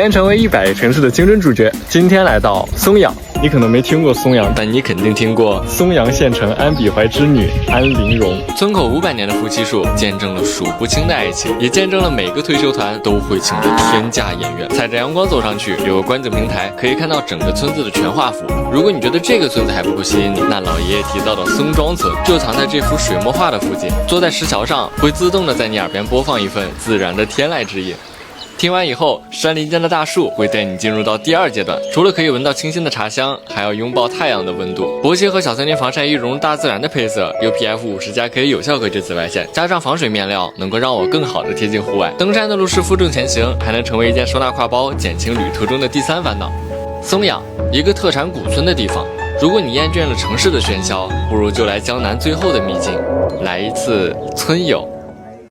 想成为100个城市的青春主角，今天来到松阳。你可能没听过松阳，但你肯定听过松阳县城安比怀之女安陵容。村口500年的夫妻树，见证了数不清的爱情，也见证了每个退休团都会请的天价演员。踩着阳光走上去，有个观景平台，可以看到整个村子的全画幅。如果你觉得这个村子还不够吸引你，那老爷爷提到的松庄村就藏在这幅水墨画的附近。坐在石桥上，会自动的在你耳边播放一份自然的天籁之音。听完以后，山林间的大树会带你进入到第2阶段，除了可以闻到清新的茶香，还要拥抱太阳的温度。薄鞋和小森林防晒衣融入大自然的配色，UPF50+可以有效隔绝紫外线，加上防水面料，能够让我更好的贴近户外。登山的路是负重前行，还能成为一件收纳挎包，减轻旅途中的第3烦恼。松阳，一个特产古村的地方。如果你厌倦了城市的喧嚣，不如就来江南最后的秘境，来一次村游。